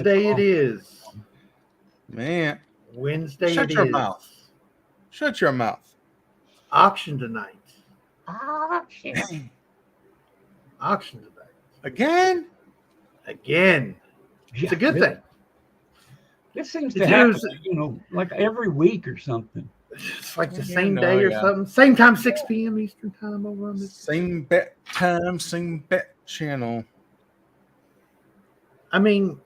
Wednesday it is. Man. Wednesday Shut it your is. mouth. Shut your mouth. Auction tonight. Auction. Auction tonight. Again? It's a good thing. This seems It to happen, is- like every week or something. It's like the You same know, day or yeah. something. Same time, 6 p.m. Eastern time over on this. Same bet time, same bet channel. I mean,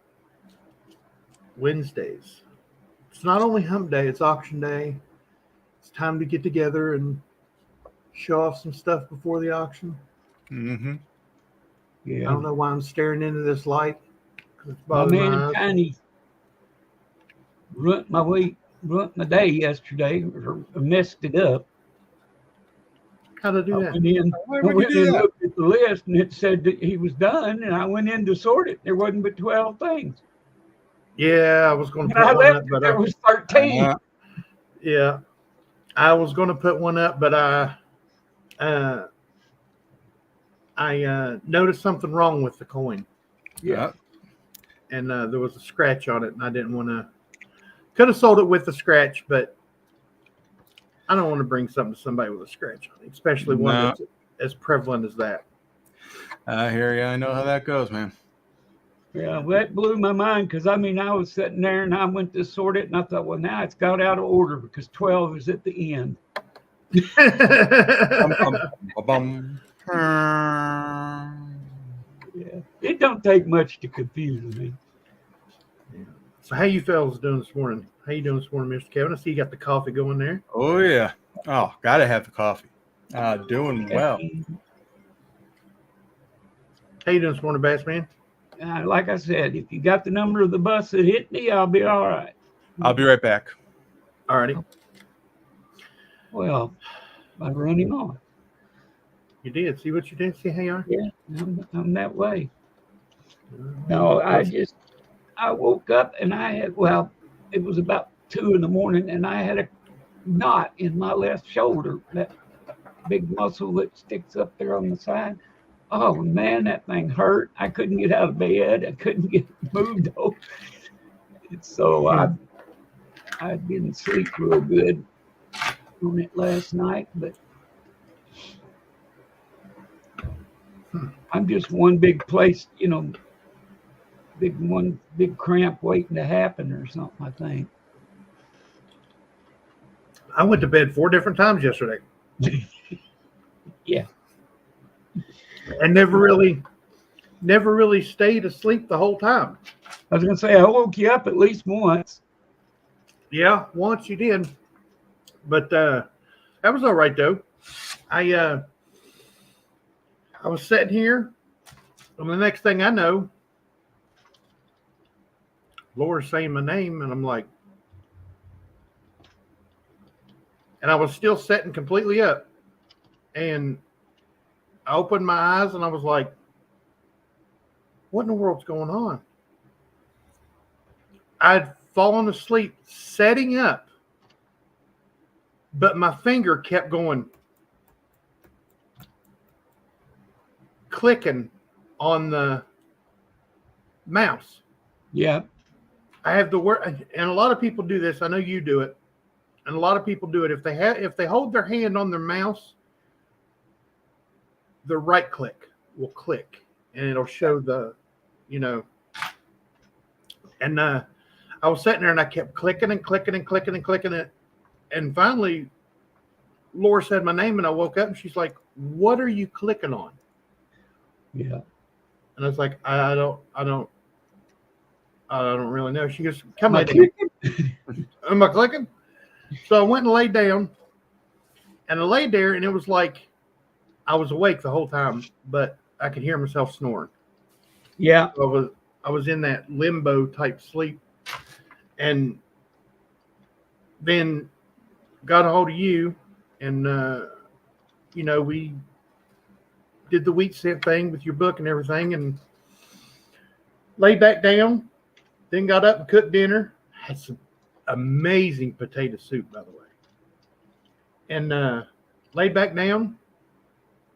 Wednesdays. It's not only hump day, it's auction day. It's time to get together and show off some stuff before the auction. Mm-hmm. Yeah. I don't know why I'm staring into this light. 'Cause it's My bothering man my eyes. Tiny ruined my day yesterday, or messed it up. How to do I that? went in, Why I would you went do in and that? looked at the list, and it said that he was done, and I went in to sort it. There wasn't but 12 things. Yeah, I was going to When I put one left, up, but there was 13. yeah, I was going to put one up, but I noticed something wrong with the coin, Yeah. and there was a scratch on it, and I didn't want to. Could have sold it with the scratch, but I don't want to bring something to somebody with a scratch on it, especially one No. that's as prevalent as that. I hear you. I know how that goes, man. Yeah, well, that blew my mind because I was sitting there and I went to sort it and I thought, well, now it's got out of order because 12 is at the end. Bum. Yeah, it don't take much to confuse me. So how you fellas doing this morning? How you doing this morning, Mr. Kevin? I see you got the coffee going there. Oh, yeah. Oh, gotta have the coffee. Doing well. How you doing this morning, Bass Man? Like I said, if you got the number of the bus that hit me, I'll be all right. I'll be right back. Alrighty. Well, I run him off. You did. See what you did? See how you are? Yeah, I'm that way. No, I woke up and it was about 2 a.m. and I had a knot in my left shoulder, that big muscle that sticks up there on the side. Oh man, that thing hurt. I couldn't get out of bed. I couldn't get moved over. So I didn't sleep real good on it last night, but I'm just one big place, big cramp waiting to happen or something, I think. I went to bed 4 different times yesterday. Yeah. And never really stayed asleep the whole time. I was going to say, I woke you up at least once. Yeah, once you did. But that was all right, though. I was sitting here, and the next thing I know, Laura's saying my name, and I'm like, and I was still sitting completely up. And I opened my eyes, and I was like, what in the world's going on? I'd fallen asleep setting up, but my finger kept going, clicking on the mouse. Yeah. I have the word, and a lot of people do this. I know you do it, and a lot of people do it. If they hold their hand on their mouse, the right click will click, and it'll show the, And I was sitting there, and I kept clicking and clicking and clicking and clicking it, and finally, Laura said my name, and I woke up, and she's like, "What are you clicking on?" Yeah. And I was like, I don't really know. She goes, "Come Am I on, am I clicking?" So I went and laid down, and I laid there, and it was like I was awake the whole time, but I could hear myself snoring. Yeah. So I was in that limbo type sleep, and then got a hold of you, and we did the wheat scent thing with your book and everything, and laid back down. Then got up and cooked dinner. Had some amazing potato soup, by the way. And laid back down.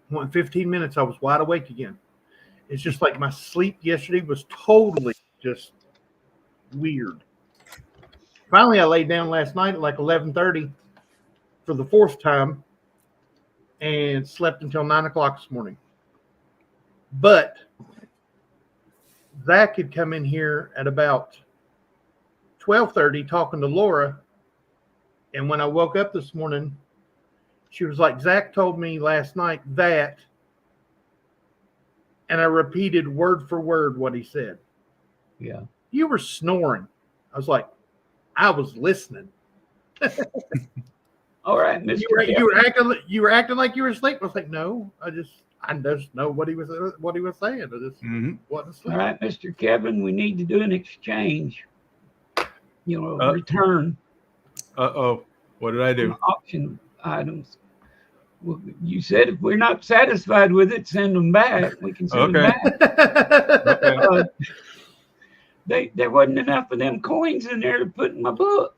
Went 15 minutes. I was wide awake again. It's just like my sleep yesterday was totally just weird. Finally, I laid down last night at like 11:30 for the fourth time and slept until 9 o'clock this morning. But Zach had come in here at about 12:30 talking to Laura. And when I woke up this morning, she was like, Zach told me last night that, and I repeated word for word what he said. Yeah. You were snoring. I was like, I was listening. All right, Mr. You were acting like you were asleep. I was like, no, I just know what he was saying. I just wasn't asleep. All right, Mr. Kevin, we need to do an exchange. Return. What did I do? Auction items. Well, you said if we're not satisfied with it, send them back. We can send them back. Okay. There wasn't enough of them coins in there to put in my book.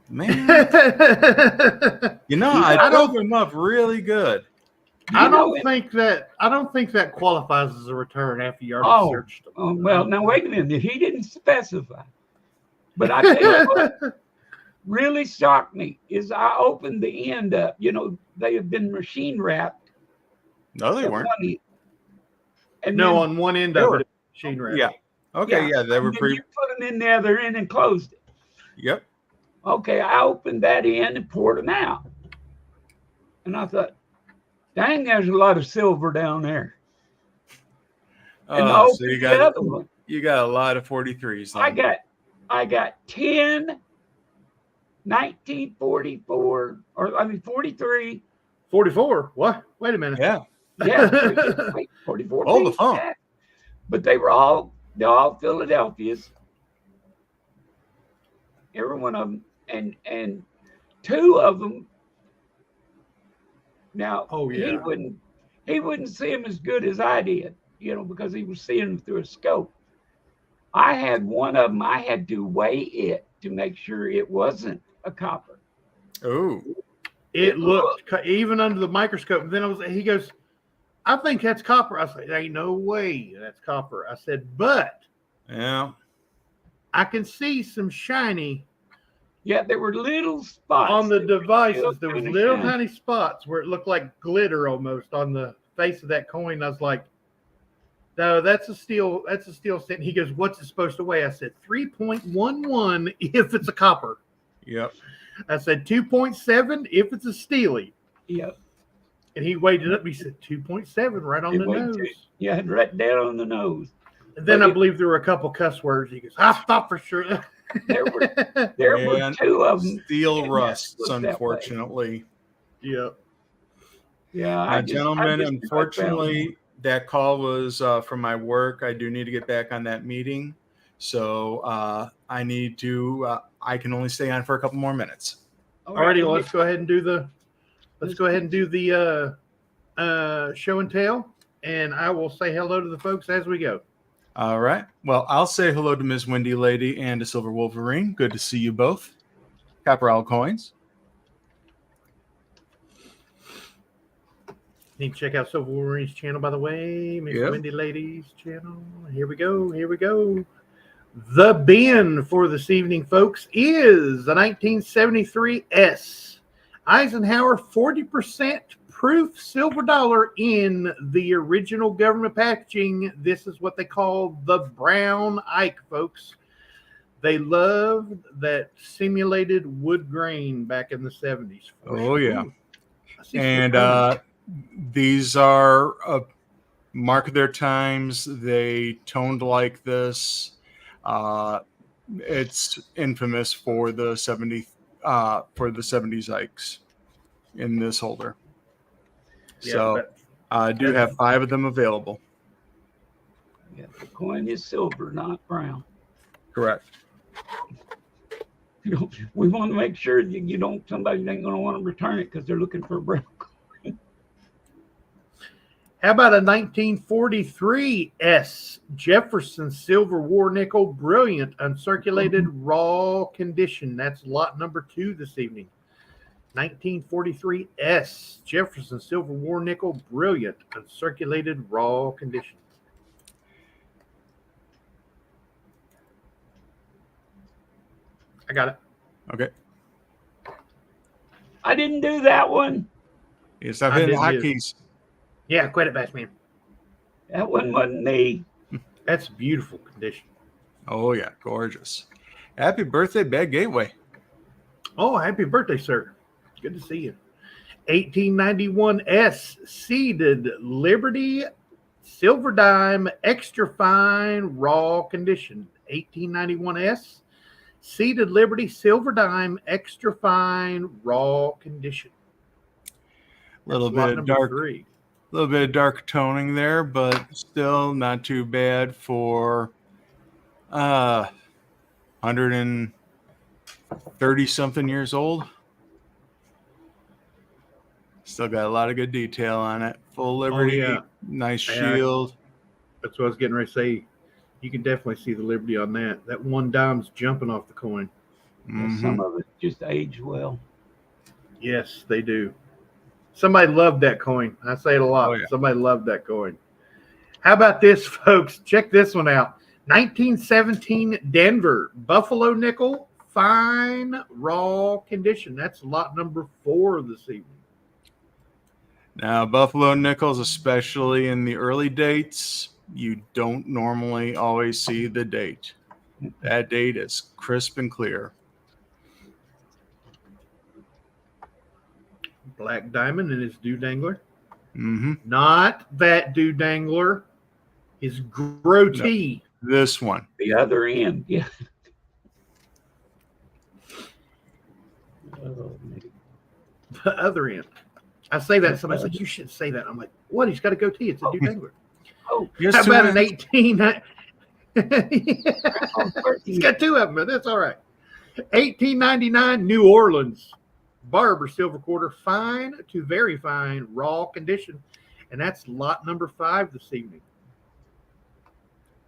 Man, I drove him up really good. I don't think that qualifies as a return after you already searched them. Oh, well, now wait a minute. He didn't specify. But I tell you what really shocked me is I opened the end up. They have been machine wrapped. No, they weren't. On one end of it, machine wrapped. Yeah. Okay. Yeah, they were pretty. You put them in the other end and closed it. Yep. Okay, I opened that in and poured them out. And I thought, dang, there's a lot of silver down there. So you got a lot of 43s. I got 10 1944 43. 44. What? Wait a minute. Yeah. Yeah. 44. Hold the phone. But they're all Philadelphia's. Every one of them. And two of them. Now, he wouldn't see them as good as I did, because he was seeing them through a scope. I had one of them. I had to weigh it to make sure it wasn't a copper. Oh, it looked even under the microscope. And then he goes, I think that's copper. I said, ain't no way that's copper. I said, but yeah, I can see some shiny. Yeah, there were little spots on the devices. There was little tiny spots where it looked like glitter almost on the face of that coin. I was like, no, that's a steel cent. He goes, what's it supposed to weigh? I said 3.11 if it's a copper. Yep. I said 2.7 if it's a steely. Yep. And he weighed it up. He said 2.7 right on the nose. Yeah, right down on the nose. And then I believe there were a couple cuss words. He goes, I thought for sure. There were two of them. Steel rusts, unfortunately. Yep. Yeah. Gentlemen, unfortunately, that call was from my work. I do need to get back on that meeting. So I can only stay on for a couple more minutes. Alrighty, let's go ahead and do the show and tell, and I will say hello to the folks as we go. All right. Well, I'll say hello to Ms. Windy Lady and to Silver Wolverine. Good to see you both. Copper Owl Coins. Need to check out Silver Wolverine's channel, by the way. Ms. Windy Lady's channel. Here we go. The bin for this evening, folks, is the 1973 S Eisenhower 40% proof silver dollar in the original government packaging. This is what they call the brown Ike, folks. They loved that simulated wood grain back in the 70s. Oh, yeah. And these are a mark of their times. They toned like this. It's infamous for the 70s Ikes in this holder. Yeah, so I do have 5 of them available. Yeah, the coin is silver, not brown. Correct. We want to make sure somebody ain't going to want to return it because they're looking for a brown coin. How about a 1943 S Jefferson Silver War Nickel Brilliant Uncirculated Raw Condition? That's lot number 2 this evening. 1943 S Jefferson Silver War Nickel Brilliant Uncirculated Raw Condition. I got it. Okay. I didn't do that one. You stop I hitting the didn't hotkeys. Yeah, quit it, Bassman. That one wasn't me. That's beautiful condition. Oh, yeah. Gorgeous. Happy birthday, Bad Gateway. Oh, happy birthday, sir. Good to see you. 1891 S seeded Liberty Silver Dime extra fine raw condition. 1891 S seeded Liberty Silver Dime extra fine raw condition. A little That's lot bit of number dark, 3. a little bit of dark toning there, but still not too bad for 130 something years old. Still got a lot of good detail on it. Full Liberty, yeah. nice Yeah. shield. That's what I was getting ready to say. You can definitely see the Liberty on that. That one dime's jumping off the coin. Mhm. Some of it just aged well. Yes, they do. Somebody loved that coin. I say it a lot. Oh, yeah. Somebody loved that coin. How about this, folks? Check this one out. 1917 Denver Buffalo nickel, fine raw condition. That's lot number 4 this evening. Now, Buffalo nickels, especially in the early dates, you don't normally always see the date. That date is crisp and clear. Black diamond and his dew dangler. Mm-hmm. Not that dew dangler. His grotee. This one. The other end, yeah. Oh, man. The other end. I say that. Somebody said, you should say that. I'm like, what? He's got a goatee. It's a dew dangler. Oh, How about an 18? oh, He's got 2 of them, but that's all right. 1899 New Orleans Barber silver quarter, fine to very fine raw condition, and that's lot number 5 this evening.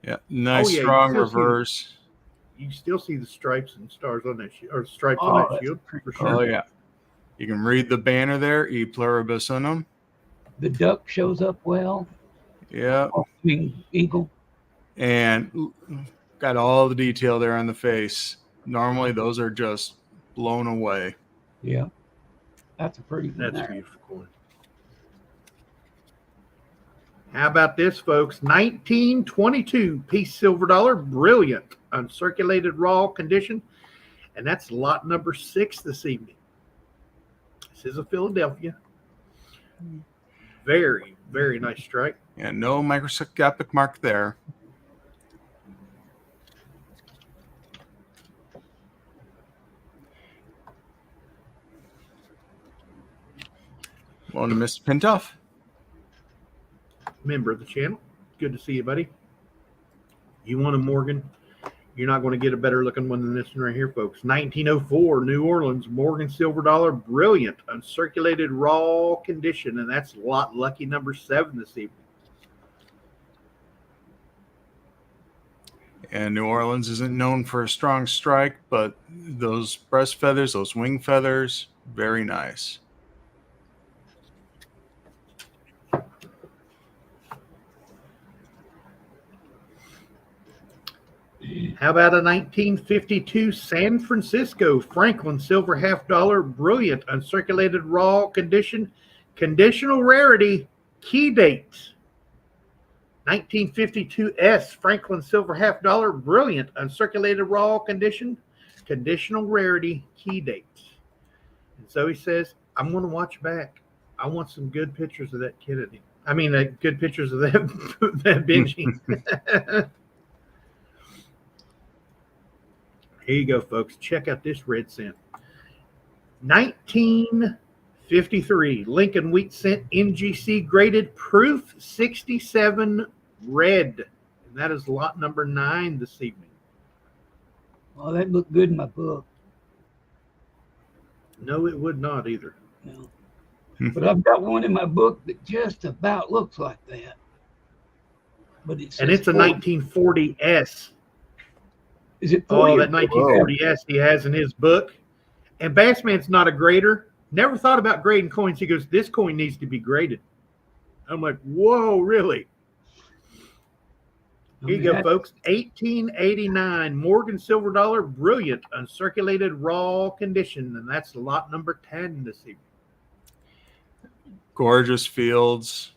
Yeah, nice you strong still see- reverse. You still see the stripes and stars on that shield, or stripes Oh, on that that's shield pretty for cool. sure. Oh yeah, you can read the banner there, E pluribus unum. The duck shows up well. Yeah, I mean, eagle. and got all the detail there on the face. Normally, those are just blown away. Yeah. That's a pretty one That's a there. beautiful coin. How about this, folks? 1922 piece silver dollar, brilliant, uncirculated raw condition, and that's lot number 6 this evening. This is a Philadelphia. Very, very nice strike. Yeah, no microscopic mark there. Morning, Mr. Pintoff. Member of the channel. Good to see you, buddy. You want a Morgan? You're not going to get a better looking one than this one right here, folks. 1904 New Orleans Morgan silver dollar, brilliant, uncirculated raw condition, and that's lot lucky number 7 this evening. And New Orleans isn't known for a strong strike, but those breast feathers, those wing feathers, very nice. How about a 1952 San Francisco Franklin silver half dollar, brilliant, uncirculated raw condition, conditional rarity, key date. 1952 S Franklin silver half dollar, brilliant, uncirculated raw condition, conditional rarity, key date. And Zoey says, I'm going to watch back. I want some good pictures of that Kennedy. I mean, good pictures of that, that Benji. Here you go, folks. Check out this red cent. 1953 Lincoln Wheat Cent NGC graded proof 67 red. And that is lot number 9 this evening. Well, that looked good in my book. No, it would not either. No. But I've got one in my book that just about looks like that. But it's And it's a 1940 S. Is it 40? Oh, that 1940 S he has in his book. And Bassman's not a grader. Never thought about grading coins. He goes, this coin needs to be graded. I'm like, whoa, really? Here you go, folks. 1889 Morgan silver dollar, brilliant, uncirculated, raw condition, and that's lot number 10 this evening. Gorgeous fields.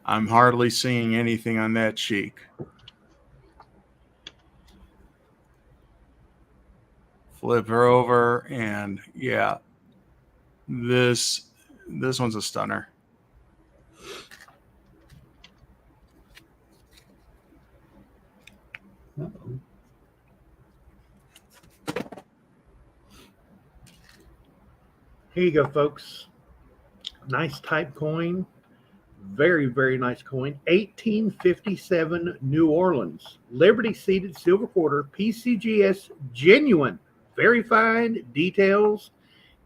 I'm hardly seeing anything on that cheek. Flip her over, and yeah, this one's a stunner. Uh-oh. Here you go, folks. Nice type coin. Very, very nice coin. 1857 New Orleans. Liberty seated silver quarter. PCGS genuine. Very fine details.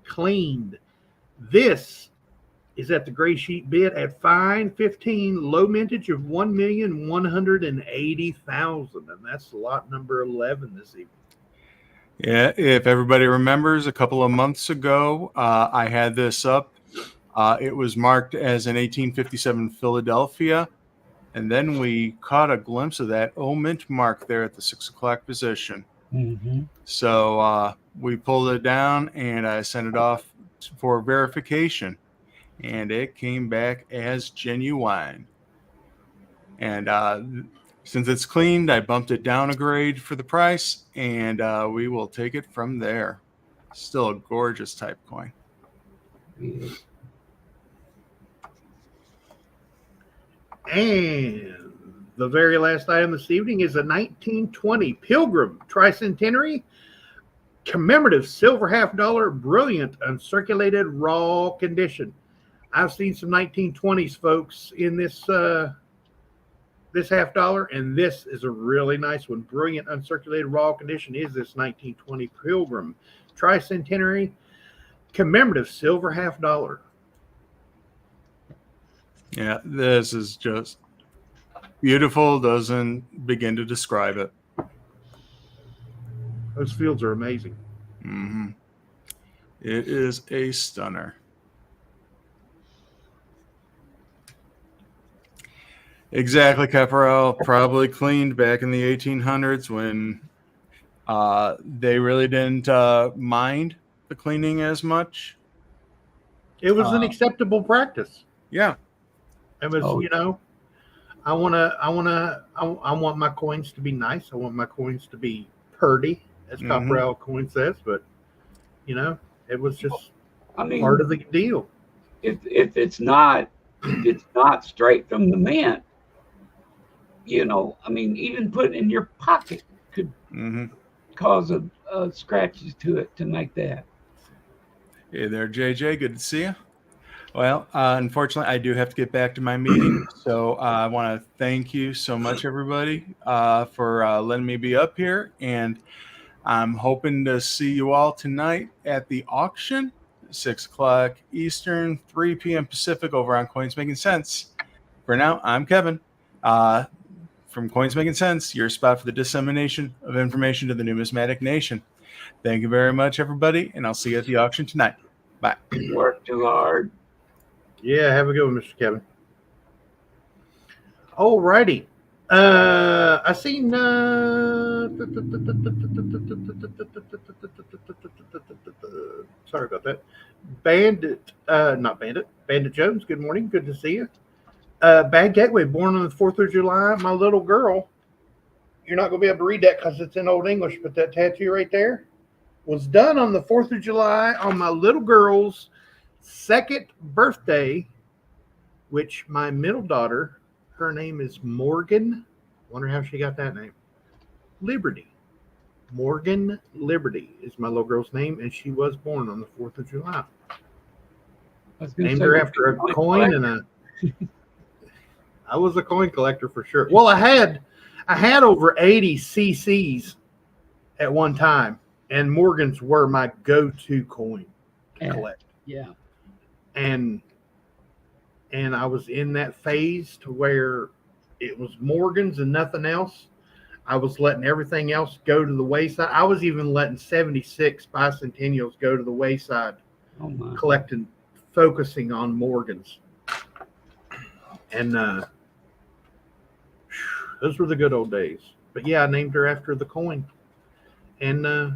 Cleaned. This is at the gray sheet bid at fine 15. Low mintage of 1,180,000. And that's lot number 11 this evening. Yeah, if everybody remembers, a couple of months ago, I had this up. It was marked as an 1857 Philadelphia, and then we caught a glimpse of that mint mark there at the 6 o'clock position. Mm-hmm. So we pulled it down, and I sent it off for verification, and it came back as genuine. And since it's cleaned, I bumped it down a grade for the price, and we will take it from there. Still a gorgeous type coin. Yeah. And the very last item this evening is a 1920 Pilgrim Tricentenary commemorative silver $half, brilliant, uncirculated, raw condition. I've seen some 1920s, folks, in this this $half, and this is a really nice one. Brilliant, uncirculated, raw condition is this 1920 Pilgrim Tricentenary commemorative silver $half. Yeah, this is just beautiful. Doesn't begin to describe it. Those fields are amazing. Mm-hmm. It is a stunner. Exactly, Caparel. Probably cleaned back in the 1800s when they really didn't mind the cleaning as much. It was an acceptable practice. Yeah. It was, I want my coins to be nice. I want my coins to be purdy, as Caparel coin says. But it was just part of the deal. If it's not straight from the mint, even putting it in your pocket could cause a scratches to it to make that. Hey there, JJ. Good to see you. Well, unfortunately, I do have to get back to my meeting. So I want to thank you so much, everybody, for letting me be up here. And I'm hoping to see you all tonight at the auction, 6 o'clock Eastern, 3 p.m. Pacific over on Coins Making Sense. For now, I'm Kevin from Coins Making Sense, your spot for the dissemination of information to the numismatic nation. Thank you very much, everybody, and I'll see you at the auction tonight. Bye. Work too hard. Yeah, have a good one, Mr. Kevin. All righty. I seen sorry about that. Bandit Jones, good morning. Good to see you. Bad Gateway, born on the 4th of July. My little girl, you're not going to be able to read that because it's in Old English, but that tattoo right there was done on the 4th of July on my little girl's 2nd birthday, which my middle daughter, her name is Morgan. Wonder how she got that name. Liberty. Morgan Liberty is my little girl's name, and she was born on the 4th of July. Named her after a coin and a. I was a coin collector for sure. Well, I had over 80 CCs at one time, and Morgans were my go-to coin to collect. Yeah. And I was in that phase to where it was Morgans and nothing else. I was letting everything else go to the wayside. I was even letting 76 bicentennials go to the wayside, collecting, focusing on Morgans. And Those were the good old days. But yeah, I named her after the coin. And of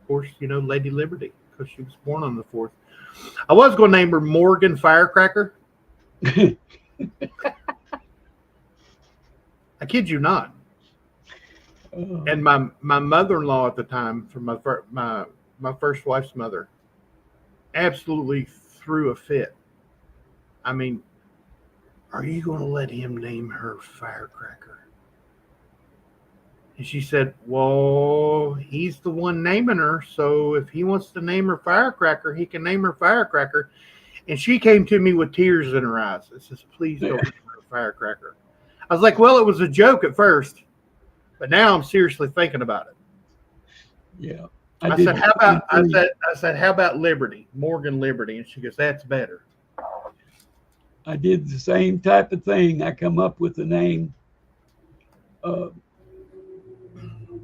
course, Lady Liberty, because she was born on the 4th. I was going to name her Morgan Firecracker. I kid you not. And my mother-in-law at the time, from my first wife's mother, absolutely threw a fit. I mean, are you going to let him name her Firecracker? And she said, well, he's the one naming her, so if he wants to name her Firecracker, he can name her Firecracker. And she came to me with tears in her eyes. It says, please don't name her Firecracker. I was like, well, it was a joke at first, but now I'm seriously thinking about it. Yeah. I said, how about Liberty, Morgan Liberty? And she goes, that's better. I did the same type of thing. I come up with the name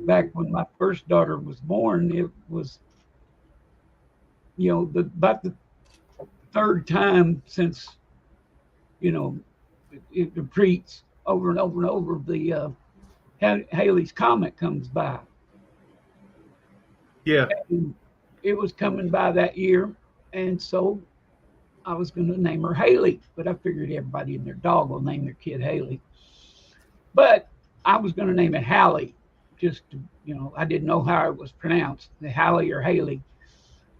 back when my first daughter was born. It was, about the 3rd time since, it repeats over and over and over. The Halley's Comet comes by. Yeah. And it was coming by that year, and so I was going to name her Haley, but I figured everybody and their dog will name their kid Haley. But I was going to name it Hallie, just to, I didn't know how it was pronounced, the Hallie or Haley.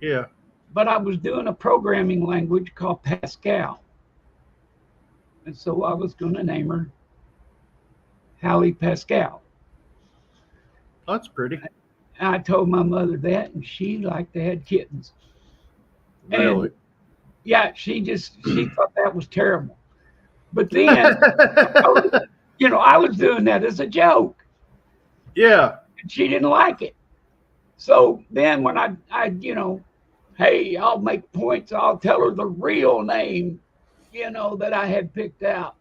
Yeah. But I was doing a programming language called Pascal. And so I was going to name her Hallie Pascal. That's pretty. I told my mother that, and she liked to have kittens. Really? And yeah, she thought that was terrible. But then, I was doing that as a joke. Yeah. And she didn't like it. So then when I hey, I'll make points. I'll tell her the real name, that I had picked out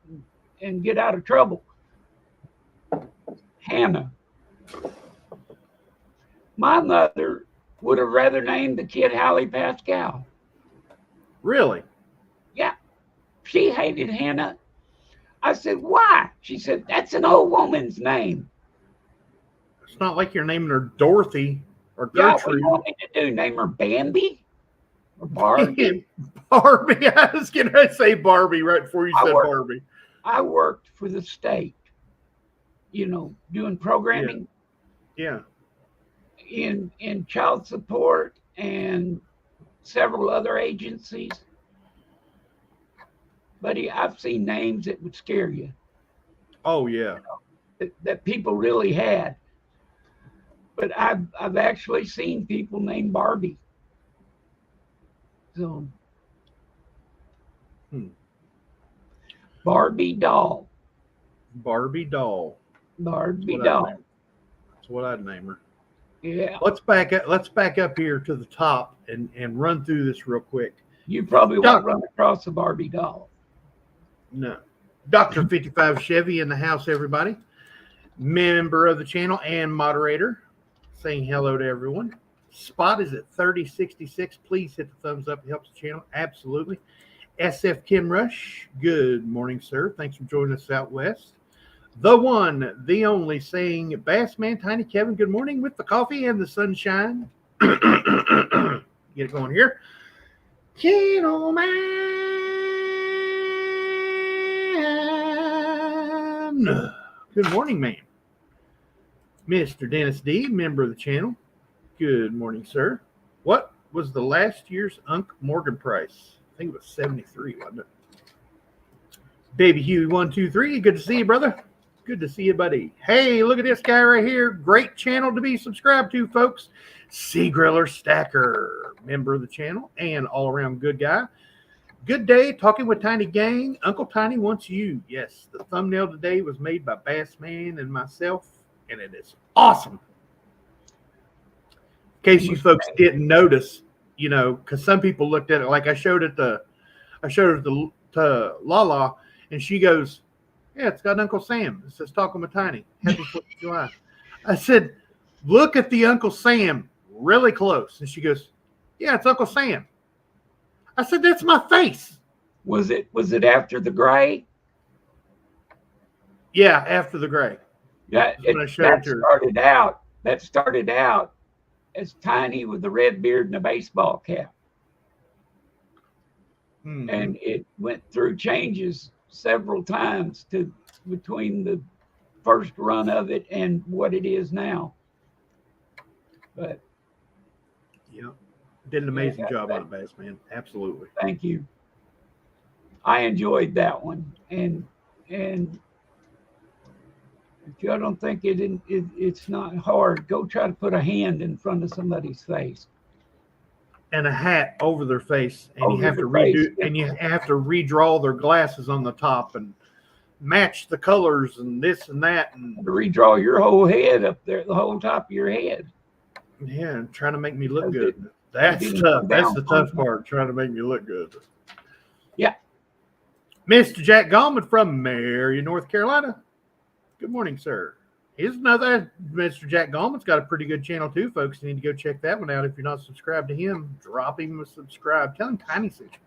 and get out of trouble. Hannah. My mother would have rather named the kid Hallie Pascal. Really? Yeah. She hated Hannah. I said, why? She said, that's an old woman's name. It's not like you're naming her Dorothy or Yeah, what Gertrude. do you want me to do? Name her Bambi? Or Barbie? Barbie. I was going to say Barbie right before you said Barbie. I worked for the state, doing programming. Yeah. In child support and several other agencies. Buddy, I've seen names that would scare you. Oh, yeah. That people really had. But I've actually seen people named Barbie. So Barbie doll. Barbie doll. Barbie doll. That's what I'd name her. Yeah. Let's back up here to the top and run through this real quick. You probably won't run across a Barbie doll. No. Dr. 55 Chevy in the house, everybody. Member of the channel and moderator. Saying hello to everyone. Spot is at 3066. Please hit the thumbs up. It helps the channel. Absolutely. SF Kim Rush. Good morning, sir. Thanks for joining us out west. The one, the only, saying Bassman Tiny Kevin, good morning with the coffee and the sunshine. Get it going here. Gentleman. Good morning, man. Mr. Dennis D., member of the channel. Good morning, sir. What was the last year's Unc Morgan price? I think it was 73, wasn't it? Baby Huey 123. Good to see you, brother. Good to see you, buddy. Hey, look at this guy right here. Great channel to be subscribed to, folks. Sea Griller Stacker, member of the channel and all-around good guy. Good day, talking with Tiny Gang. Uncle Tiny wants you. Yes, the thumbnail today was made by Bassman and myself, and it is awesome. In case you folks didn't notice, because some people looked at it like I showed it to Lala, and she goes, yeah, it's got Uncle Sam. It says Talking with Tiny. Happy 4th of July. I said, look at the Uncle Sam really close. And she goes, yeah, it's Uncle Sam. I said, that's my face. Was it after the gray? Yeah, after the gray. Yeah, Just when I showed it to her. that started out as Tiny with the red beard and a baseball cap. Mhm. And it went through changes several times between the first run of it and what it is now. But Yeah, did an amazing job on it, Bass Man. Absolutely. thank you. I enjoyed that one, and if y'all don't think it's not hard, go try to put a hand in front of somebody's face. And a hat over their face, and you Over have to their face, redo, yeah. and you have to redraw their glasses on the top and match the colors and this and that, and To redraw your whole head up there, the whole top of your head. yeah, and trying to make me look Because good. That's didn't tough. come That's down the tough from- part, trying to make me look good. Yeah. Mr. Jack Gallman from Marion, North Carolina. Good morning, sir. Here's another Mr. Jack Gallman's got a pretty good channel too, folks. You need to go check that one out. If you're not subscribed to him, drop him a subscribe. Tell him Tiny sent you.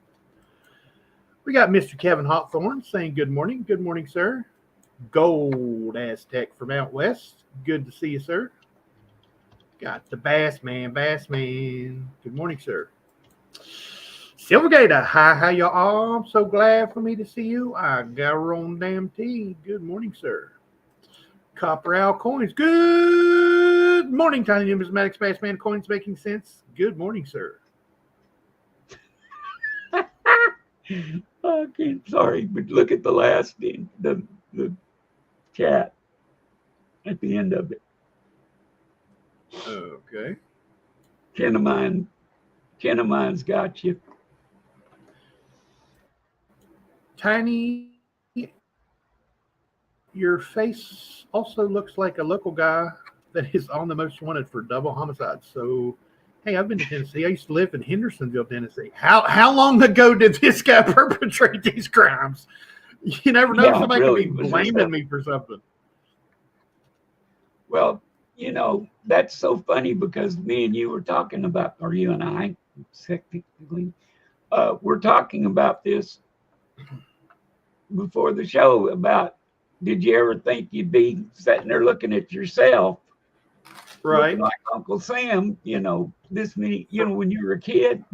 We got Mr. Kevin Hawthorne saying good morning. Good morning, sir. Gold Aztec from out west. Good to see you, sir. Got the Bass Man. Good morning, sir. Silvergator, hi, how y'all are? I'm so glad for me to see you. I got her on damn tea. Good morning, sir. Copper Owl Coins. Good morning, Tiny Numismatics Bass Man Coins making sense. Good morning, sir. Okay, sorry, but look at the last thing, the chat at the end of it. Okay. Ken of mine's got you. Tiny, your face also looks like a local guy that is on the most wanted for double homicide. So, hey, I've been to Tennessee. I used to live in Hendersonville, Tennessee. How long ago did this guy perpetrate these crimes? You never know. Yeah, Somebody really, could be was blaming me for something. Well, that's so funny because me and you were talking about, or you and I, technically, we're talking about this before the show about, did you ever think you'd be sitting there looking at yourself, Right. looking like Uncle Sam, this many, when you were a kid?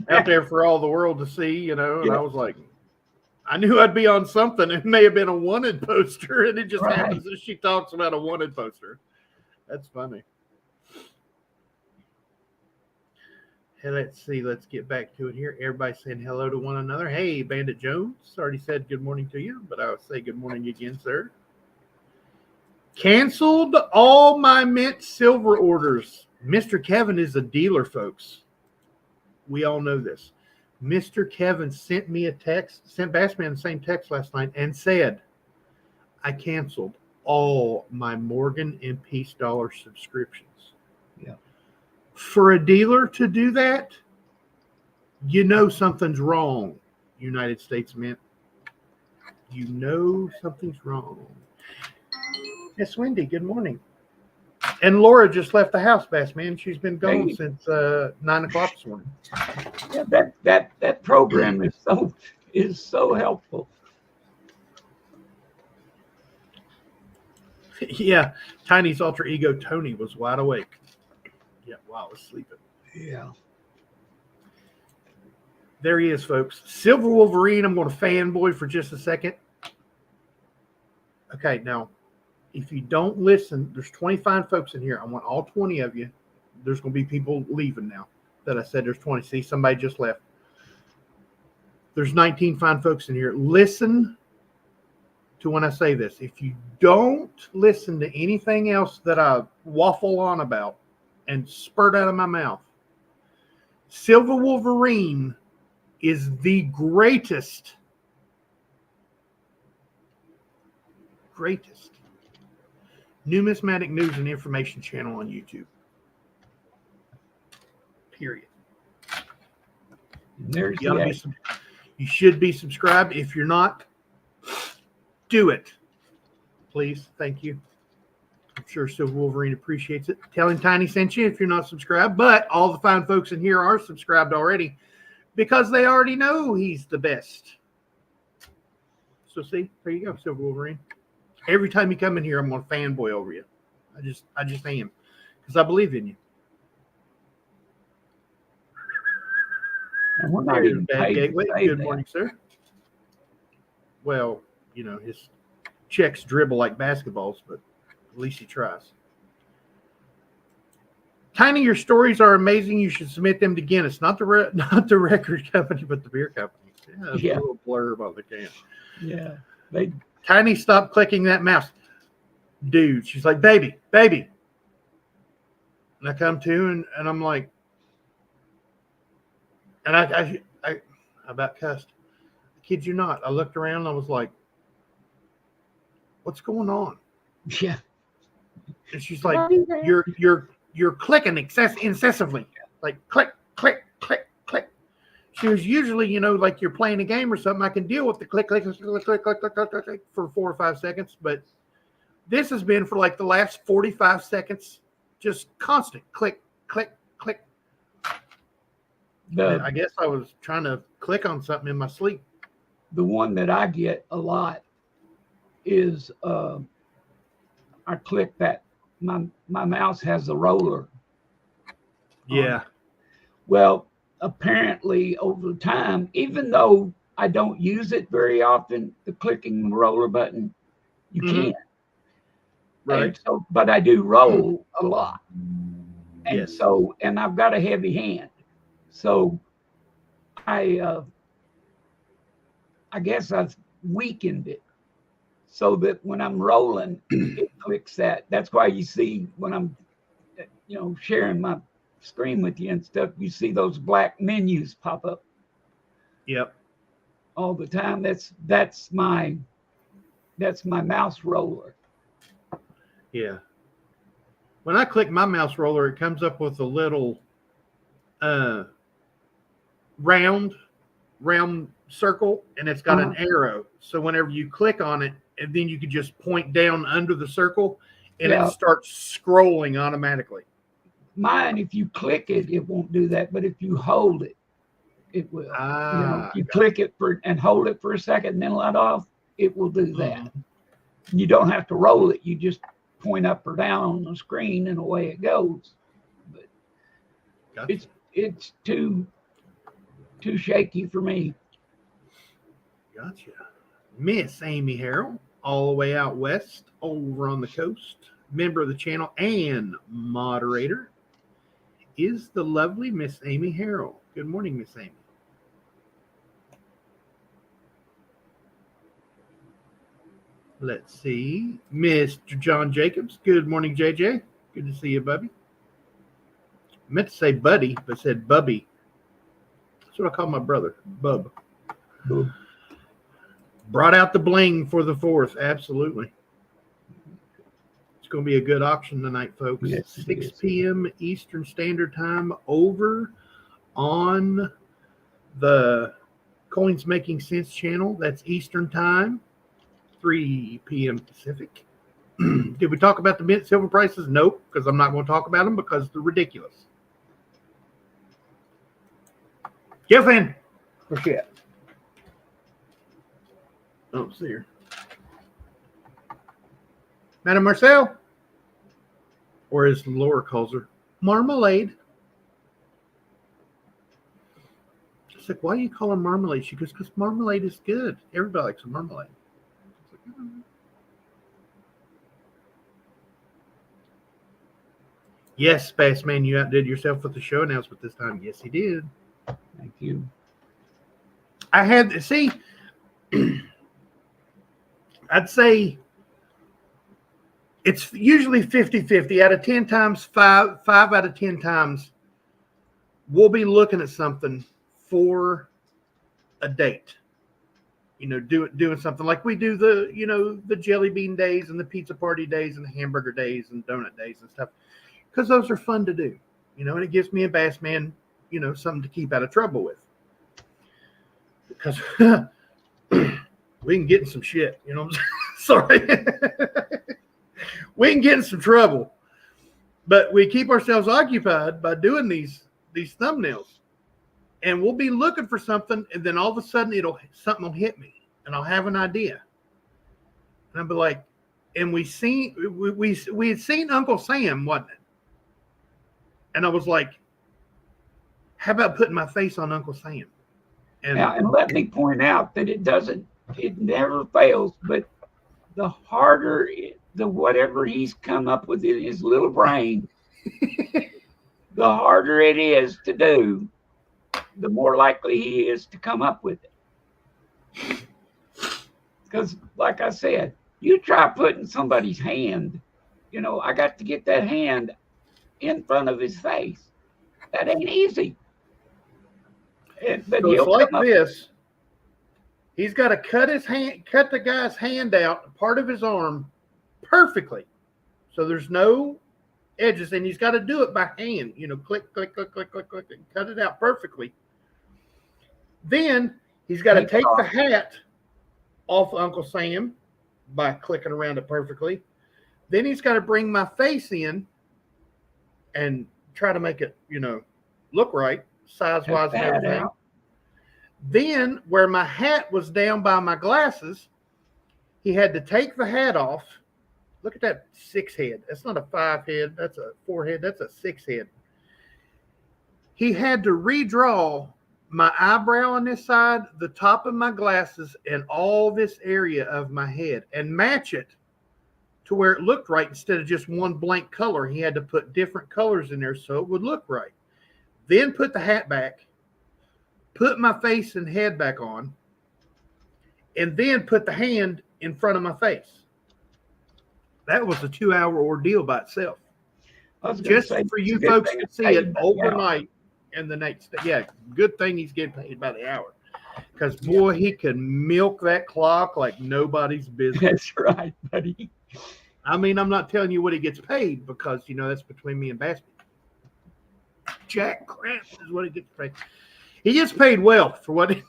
Out there for all the world to see, and Yeah. I was like, I knew I'd be on something. It may have been a wanted poster, and it just Right. happens that she talks about a wanted poster. That's funny. Hey, let's see. Let's get back to it here. Everybody saying hello to one another. Hey, Bandit Jones. Already said good morning to you, but I'll say good morning again, sir. Canceled all my mint silver orders. Mr. Kevin is a dealer, folks. We all know this. Mr. Kevin sent me a text, sent Bassman the same text last night and said, I canceled all my Morgan and Peace Dollar subscriptions. Yeah. For a dealer to do that, you know something's wrong, United States Mint. You know something's wrong. It's Wendy. Good morning. And Laura just left the house, Bassman. She's been gone since 9 o'clock this morning. Yeah, that program is so helpful. Yeah, Tiny's alter ego Tony was wide awake. Yeah, while I was sleeping. Yeah. There he is, folks. Silver Wolverine. I'm going to fanboy for just a second. Okay, now, if you don't listen, there's 25 folks in here. I want all 20 of you. There's going to be people leaving now that I said there's 20. See, somebody just left. There's 19 fine folks in here. Listen to when I say this. If you don't listen to anything else that I waffle on about and spurt out of my mouth, Silver Wolverine is the greatest numismatic news and information channel on YouTube. Period. There's you should be subscribed. If you're not, do it. Please. Thank you. I'm sure Silver Wolverine appreciates it. Tell him Tiny sent you if you're not subscribed. But all the fine folks in here are subscribed already because they already know he's the best. So see, there you go, Silver Wolverine. Every time you come in here, I'm going to fanboy over you. I just am, because I believe in you. And we're not There's even Bad paid to Gateway. say Good that. morning, sir. Well, his checks dribble like basketballs, but at least he tries. Tiny, your stories are amazing. You should submit them to Guinness, not the record company, but the beer company. Yeah, a little blurb on the can. Yeah. Tiny, stop clicking that mouse. Dude, she's like, baby. And I come to, and I'm like, and I about cussed. I kid you not. I looked around and I was like, what's going on? Yeah. And she's like, you're clicking incessantly. Like click. She was usually, like you're playing a game or something. I can deal with the click for 4 or 5 seconds, but this has been for like the last 45 seconds, just constant click. I guess I was trying to click on something in my sleep. The one that I get a lot is I click that my mouse has a roller. Yeah. Well, apparently over time, even though I don't use it very often, the clicking the roller button, you can't. Right. And so, but I do roll a lot. And Yes. so, and I've got a heavy hand. So I guess I've weakened it so that when I'm rolling, it clicks that. That's why you see when I'm, sharing my screen with you and stuff, you see those black menus pop up. Yep. All the time. That's my mouse roller. Yeah. When I click my mouse roller, it comes up with a little round circle, and it's got an arrow. So whenever you click on it, and then you can just point down under the circle, and it starts scrolling automatically. Mine, if you click it, it won't do that. But if you hold it, it will. If you click it and hold it for a second and then let off, it will do that. You don't have to roll it. You just point up or down on the screen and away it goes. But Gotcha. it's too shaky for me. Gotcha. Miss Amy Harrell, all the way out west over on the coast, member of the channel and moderator, is the lovely Miss Amy Harrell. Good morning, Miss Amy. Let's see. Mr. John Jacobs. Good morning, JJ. Good to see you, Bubby. I meant to say buddy, but said Bubby. That's what I call my brother, Bub. Bub. Brought out the bling for the 4th. Absolutely. It's going to be a good auction tonight, folks. Yes, 6 p.m. Eastern Standard Time over on the Coins Making Sense channel. That's Eastern Time, 3 p.m. Pacific. Did we talk about the mint silver prices? Nope, because I'm not going to talk about them because they're ridiculous. Jeffin, where's she at? Oh, see her. Madam Marcel, or as Laura calls her, Marmalade. It's like, why do you call her Marmalade? She goes, because marmalade is good. Everybody likes a marmalade. Like, yes, Fast Man, you outdid yourself with the show announcement this time. Yes, he did. Thank you. I had, see, I'd say it's usually 50-50. Out of 10 times, 5 out of 10 times, we'll be looking at something for a date. Doing something like we do the jelly bean days and the pizza party days and the hamburger days and donut days and stuff, because those are fun to do, and it gives me a Bass Man, something to keep out of trouble with. Because we can get in some shit, what I'm saying? Sorry. We can get in some trouble. But we keep ourselves occupied by doing these thumbnails. And we'll be looking for something, and then all of a sudden something will hit me, and I'll have an idea. And I'll be like, and we had seen Uncle Sam, wasn't it? And I was like, how about putting my face on Uncle Sam? And let me point out that it never fails, but the harder, the whatever he's come up with in his little brain, the harder it is to do, the more likely he is to come up with it. Because, like I said, you try putting somebody's hand, I got to get that hand in front of his face. That ain't easy. But so it's like this. He's got to cut the guy's hand out, part of his arm, perfectly. So there's no edges, and he's got to do it by hand. Click, click, click, click, click, click, and cut it out perfectly. Then he's got to take the hat off Uncle Sam by clicking around it perfectly. Then he's got to bring my face in and try to make it, look right, size-wise and everything. Out. Then where my hat was down by my glasses, he had to take the hat off. Look at that 6 head. That's not a 5 head. That's a 4 head. That's a 6 head. He had to redraw my eyebrow on this side, the top of my glasses, and all this area of my head and match it to where it looked right instead of just one blank color. He had to put different colors in there so it would look right. Then put the hat back, put my face and head back on, and then put the hand in front of my face. That was a 2-hour ordeal by itself. Just for you folks to see it overnight and the next day. Yeah, good thing he's getting paid by the hour. Because, boy, he can milk that clock like nobody's business. That's right, buddy. I mean, I'm not telling you what he gets paid because, that's between me and Bassman. Jack crap is what he gets paid. He gets paid well for what he...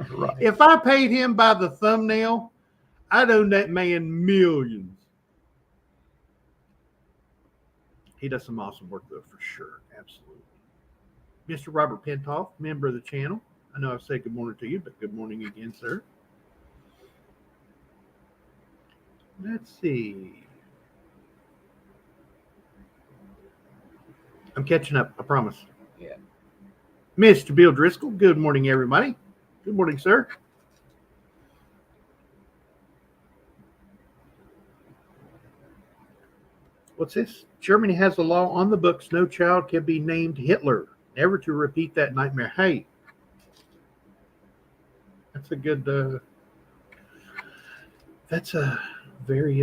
Right. If I paid him by the thumbnail, I'd owe that man millions. He does some awesome work, though, for sure. Absolutely. Mr. Robert Pentoff, member of the channel. I know I've said good morning to you, but good morning again, sir. Let's see. I'm catching up, I promise. Yeah. Mr. Bill Driscoll, good morning, everybody. Good morning, sir. What's this? Germany has a law on the books. No child can be named Hitler. Never to repeat that nightmare. Hey, that's a good, that's a very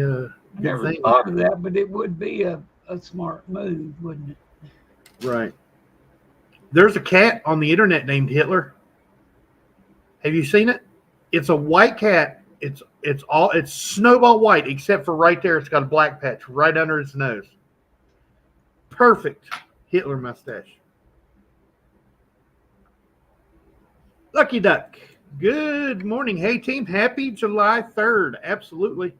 never thing. Thought of that, but it would be a smart move, wouldn't it? Right. There's a cat on the internet named Hitler. Have you seen it? It's a white cat. It's snowball white, except for right there. It's got a black patch right under its nose. Perfect Hitler mustache. Lucky Duck. Good morning. Hey, team. Happy July 3rd. Absolutely.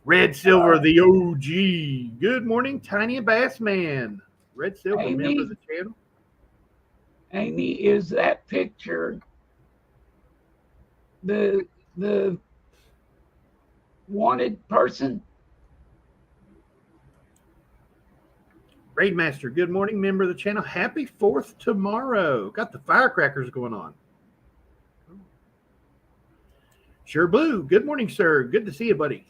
Red Silver, the OG. Good morning, Tiny Bass Man. Red Silver, Amy, member of the channel. Amy, is that picture the wanted person? Raidmaster, good morning, member of the channel. Happy 4th tomorrow. Got the firecrackers going on. Sure Blue, good morning, sir. Good to see you, buddy.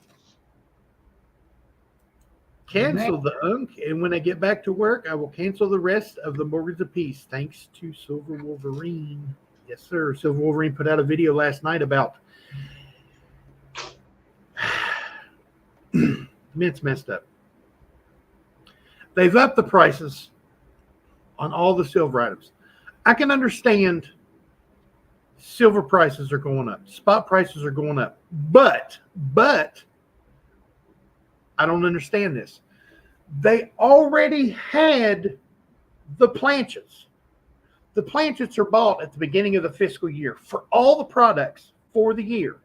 Cancel the unk, and when I get back to work, I will cancel the rest of the Mortgage of Peace. Thanks to Silver Wolverine. Yes, sir. Silver Wolverine put out a video last night about Mint's messed up. They've upped the prices on all the silver items. I can understand silver prices are going up. Spot prices are going up. But I don't understand this. They already had the planchets. The planchets are bought at the beginning of the fiscal year for all the products for the year.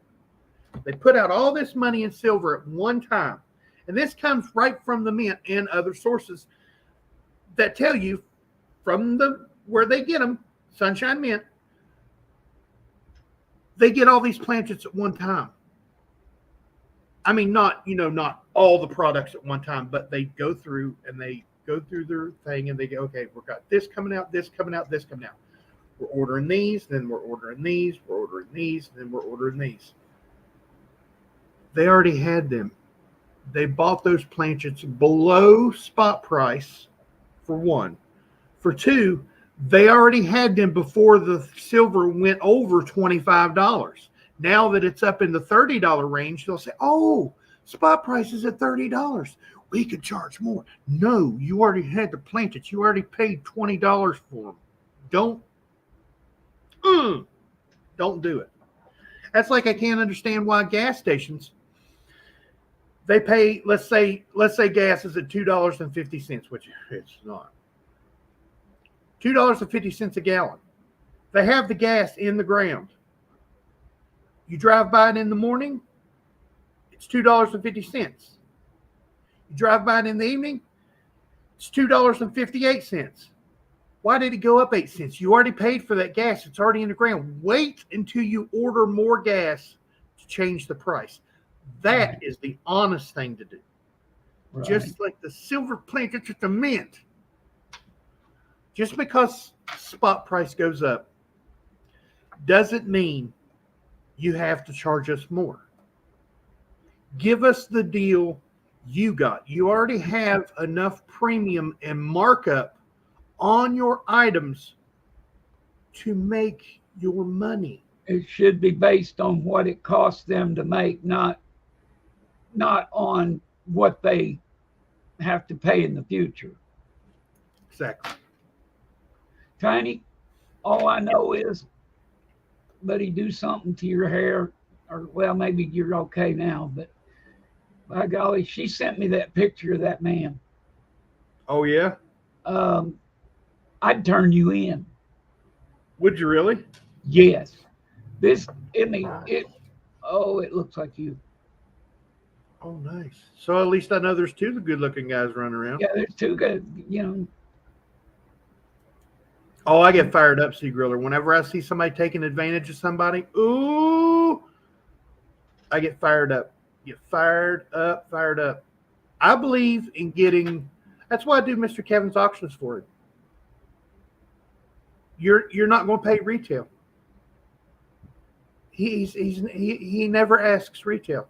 They put out all this money in silver at one time. And this comes right from the mint and other sources that tell you from where they get them, Sunshine Mint, they get all these planchets at one time. I mean, not all the products at one time, but they go through their thing and they go, okay, we've got this coming out, this coming out, this coming out. We're ordering these, then we're ordering these, we're ordering these, then we're ordering these. They already had them. They bought those planchets below spot price, for one. For two, they already had them before the silver went over $25. Now that it's up in the $30 range, they'll say, oh, spot price is at $30. We could charge more. No, you already had the planchets. You already paid $20 for them. Don't do it. That's like I can't understand why gas stations, they pay, let's say gas is at $2.50, which it's not. $2.50 a gallon. They have the gas in the ground. You drive by it in the morning, it's $2.50. You drive by it in the evening, it's $2.58. Why did it go up 8 cents? You already paid for that gas. It's already in the ground. Wait until you order more gas to change the price. That is the honest thing to do. Right. Just like the silver planchets at the mint. Just because spot price goes up doesn't mean you have to charge us more. Give us the deal you got. You already have enough premium and markup on your items to make your money. It should be based on what it costs them to make, not on what they have to pay in the future. Exactly. Tiny, all I know is, buddy, do something to your hair, or well, maybe you're okay now, but by golly, she sent me that picture of that man. Oh yeah. I'd turn you in. Would you really? Yes. It looks like you. Oh, nice. So at least I know there's two good-looking guys running around. Yeah, there's two good, Oh, I get fired up, Sea Griller. Whenever I see somebody taking advantage of somebody, ooh, I get fired up. Get fired up. I believe in getting. That's why I do Mr. Kevin's auctions for him. You're not going to pay retail. He never asks retail.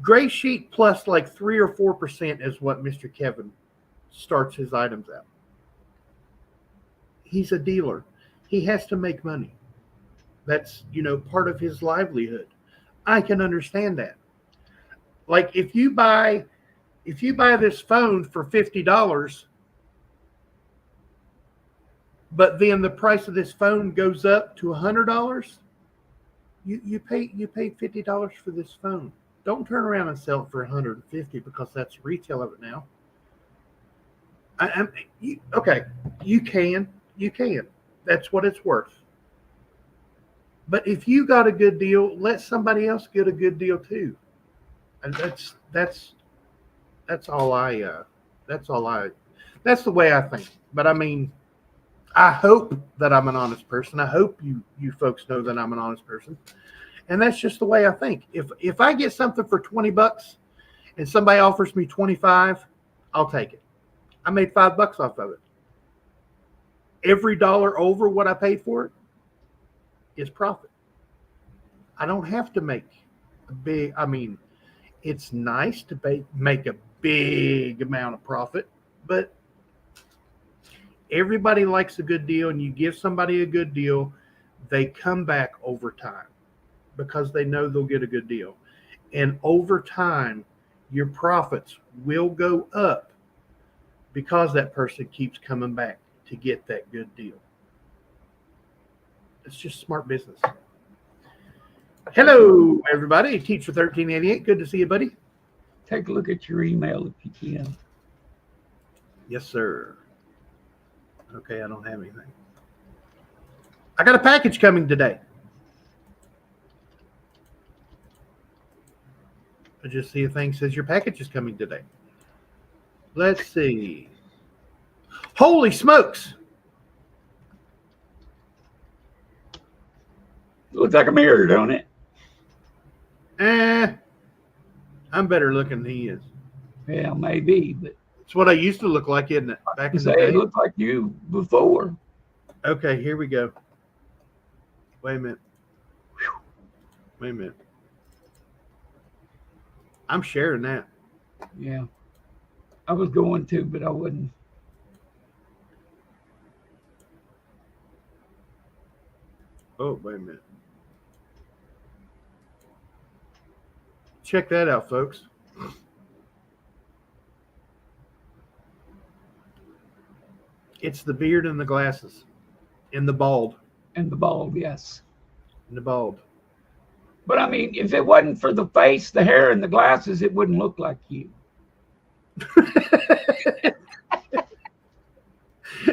Gray sheet plus like 3 or 4% is what Mr. Kevin starts his items at. He's a dealer. He has to make money. That's, part of his livelihood. I can understand that. Like if you buy this phone for $50, but then the price of this phone goes up to $100, you pay $50 for this phone. Don't turn around and sell it for $150 because that's retail of it now. You can. That's what it's worth. But if you got a good deal, let somebody else get a good deal too. And that's the way I think. But I mean, I hope that I'm an honest person. I hope you folks know that I'm an honest person. And that's just the way I think. If I get something for $20 and somebody offers me 25, I'll take it. I made $5 off of it. Every dollar over what I paid for it is profit. I don't have to make it's nice to make a big amount of profit, but everybody likes a good deal, and you give somebody a good deal, they come back over time because they know they'll get a good deal. And over time, your profits will go up because that person keeps coming back to get that good deal. It's just smart business. Hello, everybody. Teacher 1388. Good to see you, buddy. Take a look at your email if you can. Yes, sir. Okay, I don't have anything. I got a package coming today. I just see a thing that says your package is coming today. Let's see. Holy smokes. Looks like a mirror, don't it? I'm better looking than he is. Yeah, maybe, but It's what I used to look like, isn't it? Back in the say day. it looked like you before. Okay, here we go. Wait a minute. Wait a minute. I'm sharing that. Yeah, I was going to, but I wouldn't. Oh, wait a minute. Check that out, folks. It's the beard and the glasses. And the bald. And the bald, yes. And the bald. But I mean, if it wasn't for the face, the hair, and the glasses, it wouldn't look like you.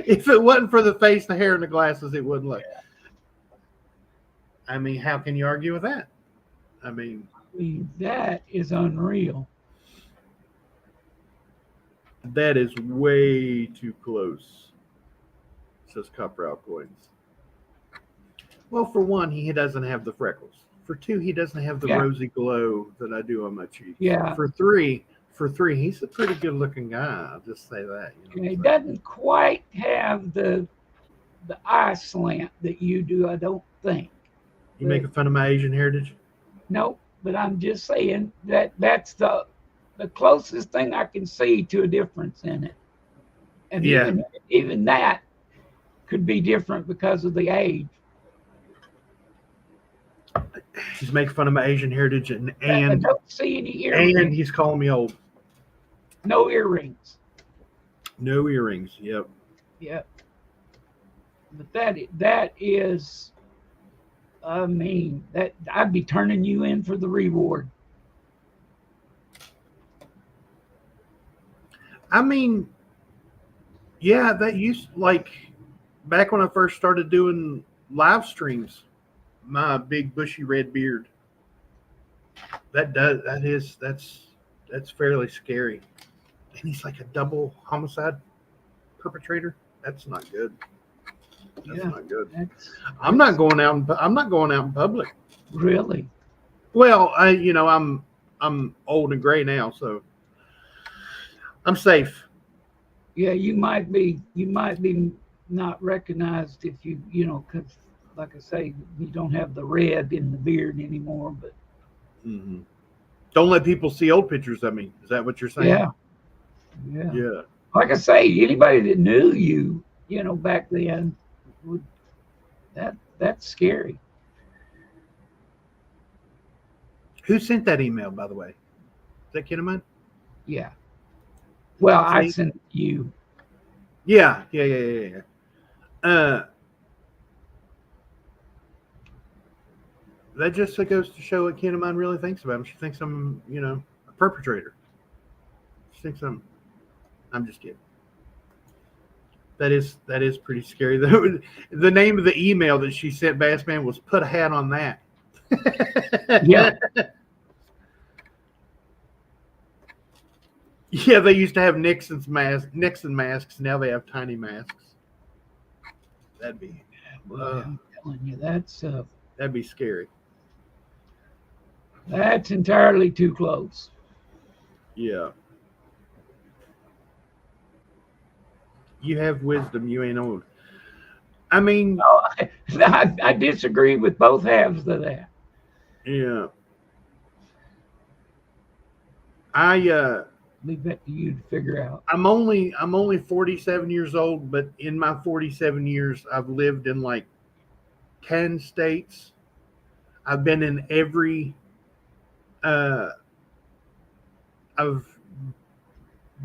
If it wasn't for the face, the hair, and the glasses, it wouldn't look. I mean, how can you argue with that? I mean, that is unreal. that is way too close, says Copper Coins. Well, for one, he doesn't have the freckles. For two, he doesn't have the rosy glow that I do on my cheeks. Yeah. For three, he's a pretty good looking guy. I'll just say that. You know He doesn't quite have the eye slant that you do, I don't think. You making fun of my Asian heritage? No, but I'm just saying that's the closest thing I can see to a difference in it. And even that could be different because of the age. He's making fun of my Asian heritage, and I don't see any earrings. And he's calling me old. No earrings. No earrings. Yep. Yep. But that is, I mean, that I'd be turning you in for the reward. I mean, yeah, that used like back when I first started doing live streams, my big bushy red beard. That's fairly scary. And he's like a double homicide perpetrator. That's not good. That's not good. I'm not going out in public. Really? Well, I'm old and gray now, so I'm safe. Yeah, you might be not recognized if you because like I say, you don't have the red in the beard anymore. But don't let people see old pictures of me. Is that what you're saying? Yeah. Like I say, anybody that knew you, back then, that's scary. Who sent that email, by the way? Is that kid of mine? Yeah. Well, I sent it to you. Yeah. That just goes to show what kid of mine really thinks about him. She thinks I'm, a perpetrator. She thinks I'm just kidding. That is pretty scary. The name of the email that she sent Bassman was "Put a hat on that." Yeah. Yeah, they used to have Nixon masks. Now they have tiny masks. That'd be. I'm telling you, that'd be scary. That's entirely too close. Yeah. You have wisdom. You ain't old. I mean, no, I disagree with both halves of that. Yeah. Leave that to you to figure out. I'm only 47 years old, but in my 47 years, I've lived in like 10 states. I've been in every. I've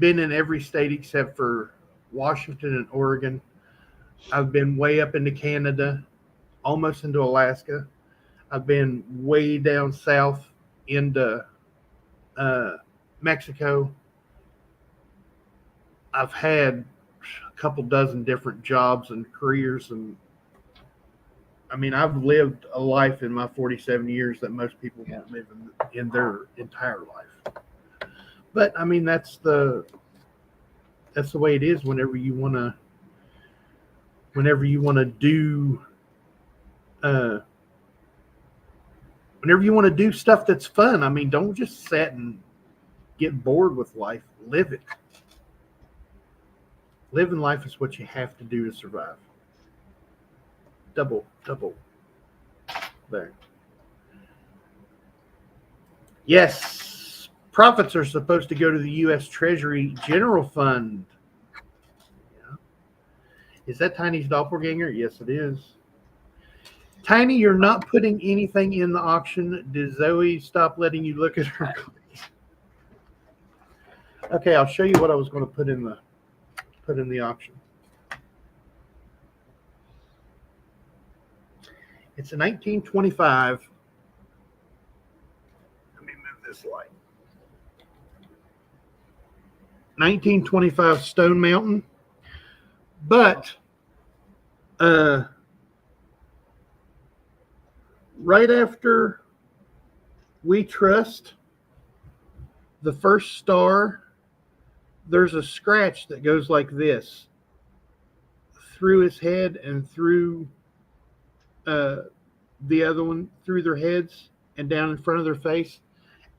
been in every state except for Washington and Oregon. I've been way up into Canada, almost into Alaska. I've been way down south into Mexico. I've had a couple dozen different jobs and careers, and I mean, I've lived a life in my 47 years that most people won't live in their entire life. But I mean, that's the way it is. Whenever you want to do stuff that's fun. I mean, don't just sit and get bored with life, live it. Living life is what you have to do to survive. Double there. Yes, profits are supposed to go to the U.S. Treasury General Fund. Yeah. Is that Tiny's doppelganger? Yes, it is. Tiny, you're not putting anything in the auction. Did Zoey stop letting you look at her? Okay, I'll show you what I was going to put in the auction. It's a 1925. Let me move this light. 1925 Stone Mountain. But right after We Trust, the first star, there's a scratch that goes like this through his head and through the other one, through their heads and down in front of their face.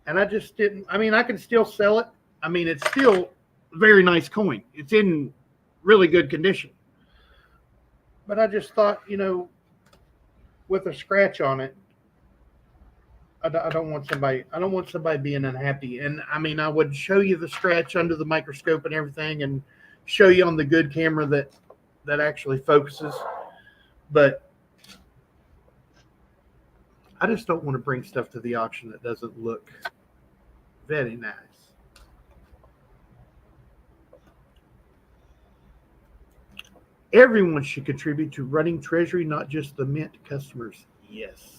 And I just didn't, I mean, I can still sell it. I mean, it's still a very nice coin. It's in really good condition. But I just thought, you know, with a scratch on it, I don't want somebody being unhappy. And I mean, I would show you the scratch under the microscope and everything and show you on the good camera that actually focuses. But I just don't want to bring stuff to the auction that doesn't look very nice. Everyone should contribute to running Treasury, not just the mint customers. Yes.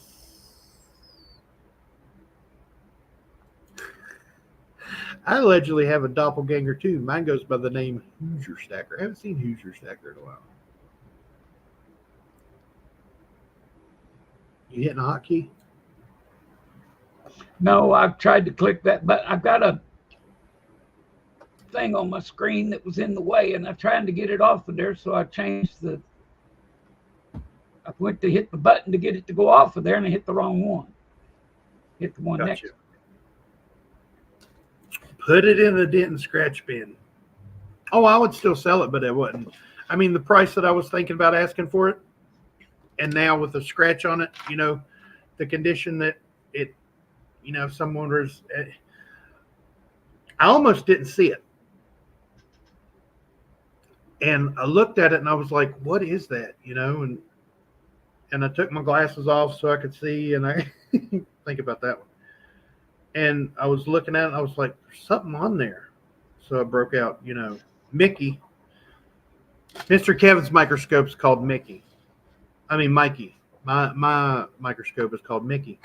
I allegedly have a doppelganger too. Mine goes by the name Hoosier Stacker. I haven't seen Hoosier Stacker in a while. You hitting a hotkey? No, I've tried to click that, but I've got a thing on my screen that was in the way, and I'm trying to get it off of there, so I changed I went to hit the button to get it to go off of there, and I hit the wrong one. Hit the one next. Put it in the dent and scratch bin. Oh, I would still sell it, but I wouldn't. I mean, the price that I was thinking about asking for it, and now with a scratch on it, you know, the condition that it, you know, someone was, I almost didn't see it. And I looked at it and I was like, what is that? You know, and I took my glasses off so I could see, and I think about that one. And I was looking at it and I was like, there's something on there. So I broke out, you know, Mickey. Mr. Kevin's microscope is called Mickey. I mean, Mikey. My microscope is called Mickey.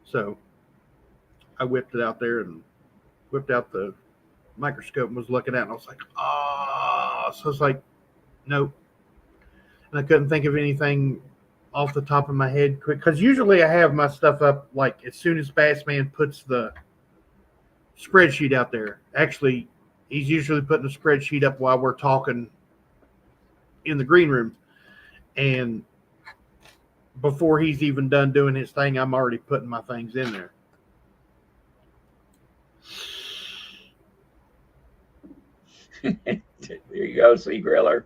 So I whipped it out there and whipped out the microscope and was looking at it, and I was like, oh. So it's like, nope. And I couldn't think of anything off the top of my head quick, because usually I have my stuff up like as soon as Bassman puts the spreadsheet out there. Actually, he's usually putting the spreadsheet up while we're talking in the green room. And before he's even done doing his thing, I'm already putting my things in there. There you go, Sea Griller.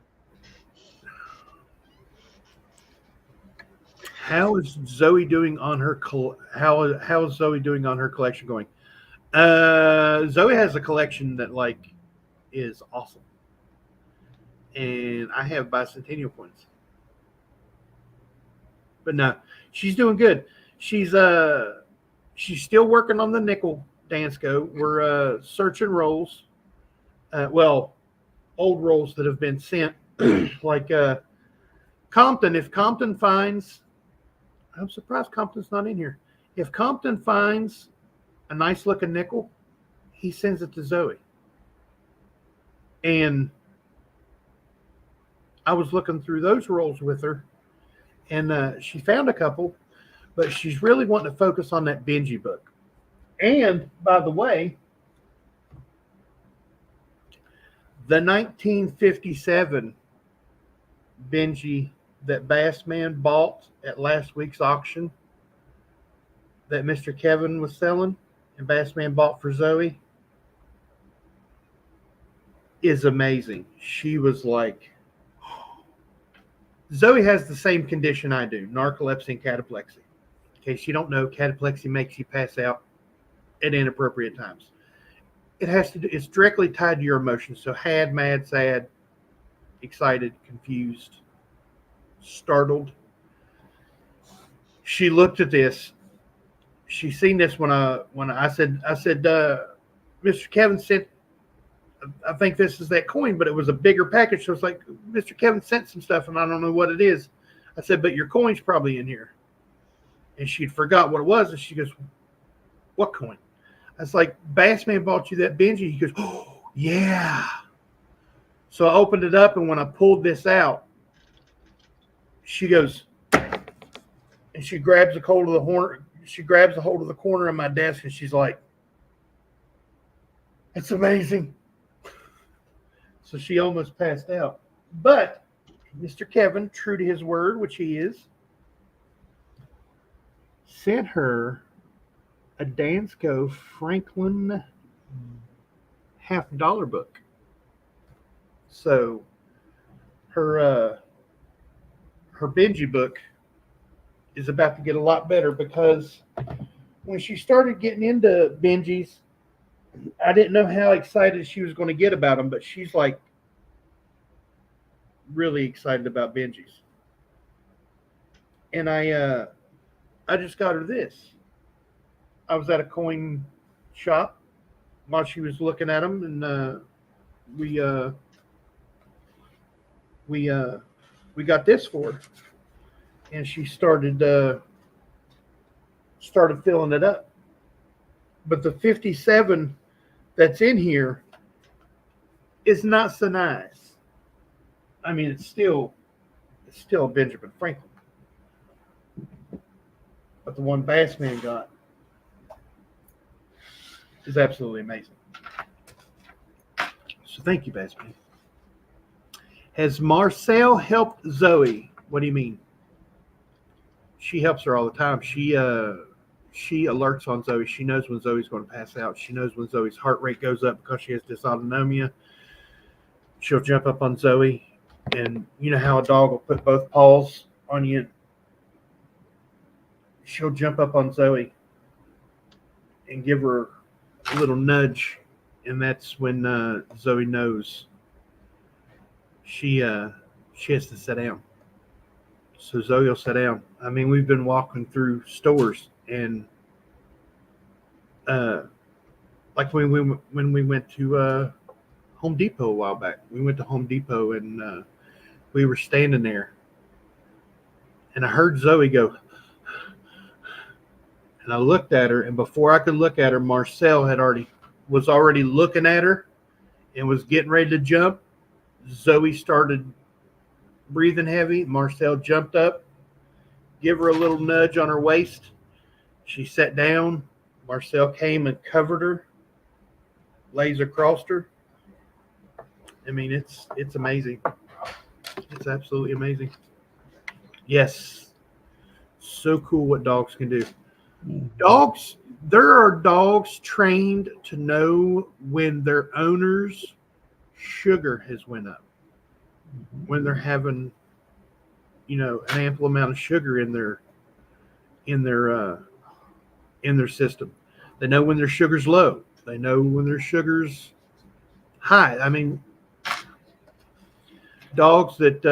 How is Zoey doing on her how is Zoey doing on her collection going? Zoey has a collection that like is awesome, and I have bicentennial coins. But no, she's doing good. She's still working on the nickel Dansco. We're searching rolls. Well, old rolls that have been sent, like Compton. If Compton finds, I'm surprised Compton's not in here. If Compton finds a nice looking nickel, he sends it to Zoey. And I was looking through those rolls with her, and she found a couple, but she's really wanting to focus on that Benji book. And by the way, the 1957 Benji that Bassman bought at last week's auction that Mr. Kevin was selling, and Bassman bought for Zoey is amazing. She was like, Zoey has the same condition I do, narcolepsy and cataplexy. In case you don't know, cataplexy makes you pass out at inappropriate times. It's directly tied to your emotions. So had, mad, sad, excited, confused, startled. She looked at this. She seen this when I said, Mr. Kevin sent, I think this is that coin, but it was a bigger package. So it's like, Mr. Kevin sent some stuff and I don't know what it is. I said, but your coin's probably in here. And she'd forgot what it was. And she goes, what coin? I was like, Bassman bought you that Benji. He goes, oh, yeah. So I opened it up, and when I pulled this out, she goes, and she grabs a hold of the horn. She grabs a hold of the corner of my desk, and she's like, it's amazing. So she almost passed out. But Mr. Kevin, true to his word, which he is, sent her a Dansko Franklin $50 book. So her Benji book is about to get a lot better, because when she started getting into Benjis, I didn't know how excited she was going to get about them, but she's like really excited about Benjis. And I just got her this. I was at a coin shop while she was looking at them, and we got this for her, and she started filling it up. But the 57 that's in here is not so nice. I mean, it's still a Benjamin Franklin, but the one Bassman got is absolutely amazing. So thank you, Bassman. Has Marcel helped Zoey? What do you mean? She helps her all the time. She alerts on Zoey. She knows when Zoey's going to pass out. She knows when Zoey's heart rate goes up because she has dysautonomia. She'll jump up on Zoey, and you know how a dog will put both paws on you? She'll jump up on Zoey and give her a little nudge, and that's when Zoey knows she has to sit down. So Zoey will sit down. I mean, we've been walking through stores, and like when we went to Home Depot a while back. We went to Home Depot, and we were standing there, and I heard Zoey go, and I looked at her, and before I could look at her, Marcel was already looking at her and was getting ready to jump. Zoey started breathing heavy. Marcel jumped up, give her a little nudge on her waist. She sat down. Marcel came and covered her, lays across her. I mean, it's amazing. It's absolutely amazing. Yes. So cool what dogs can do. Dogs, there are dogs trained to know when their owner's sugar has went up. When they're having, an ample amount of sugar in their system. They know when their sugar's low. They know when their sugar's high. I mean, dogs that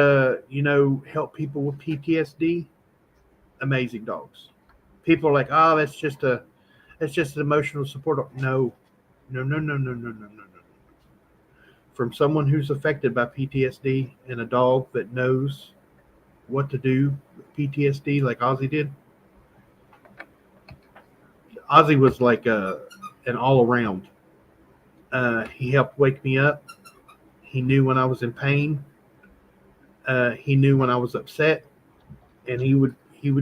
help people with PTSD, amazing dogs. People are like, oh, that's just an emotional support dog. No. From someone who's affected by PTSD and a dog that knows what to do with PTSD, like Ozzy did. Ozzy was like an all-around. He helped wake me up. He knew when I was in pain. He knew when I was upset, and he would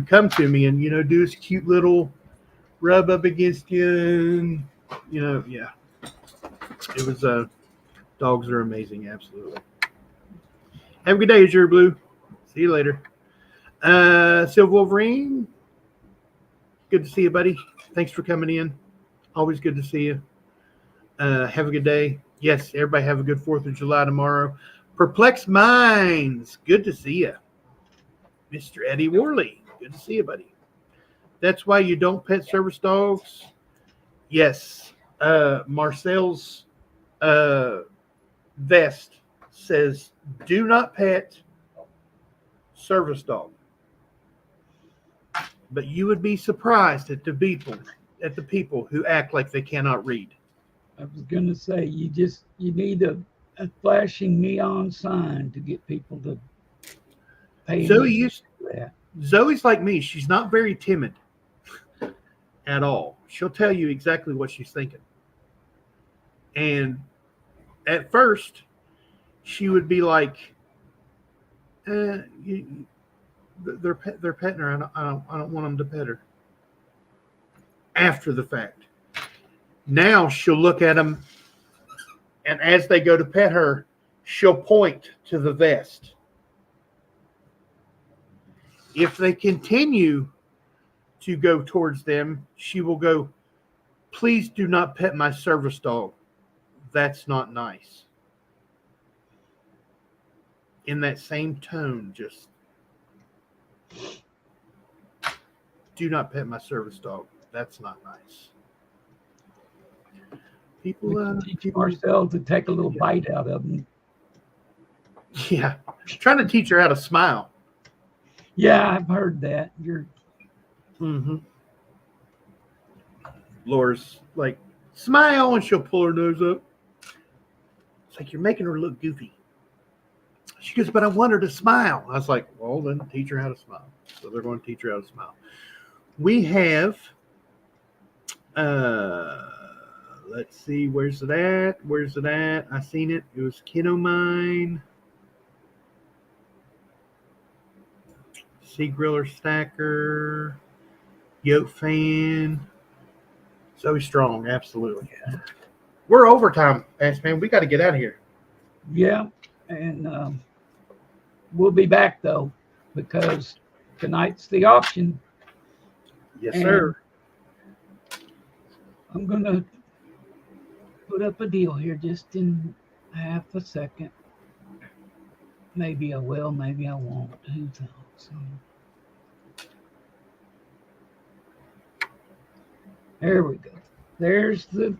come to me and do his cute little rub up against you, and yeah. It was dogs are amazing, absolutely. Have a good day, Azure Blue. See you later. Silver Wolverine, good to see you, buddy. Thanks for coming in. Always good to see you. Have a good day. Yes, everybody have a good 4th of July tomorrow. Perplexed Minds, good to see you. Mr. Eddie Worley, good to see you, buddy. That's why you don't pet service dogs. Yes, Marcel's vest says, do not pet service dog. But you would be surprised at the people who act like they cannot read. I was going to say, you need a flashing neon sign to get people to pay attention to that. Zoe's like me. She's not very timid at all. She'll tell you exactly what she's thinking. And at first, she would be like, they're petting her. I don't want them to pet her. After the fact. Now she'll look at them, and as they go to pet her, she'll point to the vest. If they continue to go towards them, she will go, please do not pet my service dog. That's not nice. In that same tone, just do not pet my service dog. That's not nice. People teach Marcel to take a little bite out of them. Yeah, trying to teach her how to smile. Yeah, I've heard that. Laura's like, smile, and she'll pull her nose up. It's like, you're making her look goofy. She goes, but I want her to smile. I was like, well, then teach her how to smile. So they're going to teach her how to smile. We have, let's see, where's it at? I seen it. It was Kinomine. Sea Griller Stacker. Yoke Fan. Zoe Strong, absolutely. Yeah. We're overtime, man. We got to get out of here. Yeah, and we'll be back, though, because tonight's the auction. Yes, sir. I'm going to put up a deal here just in half a second. Maybe I will, maybe I won't. Who knows? There we go. There's the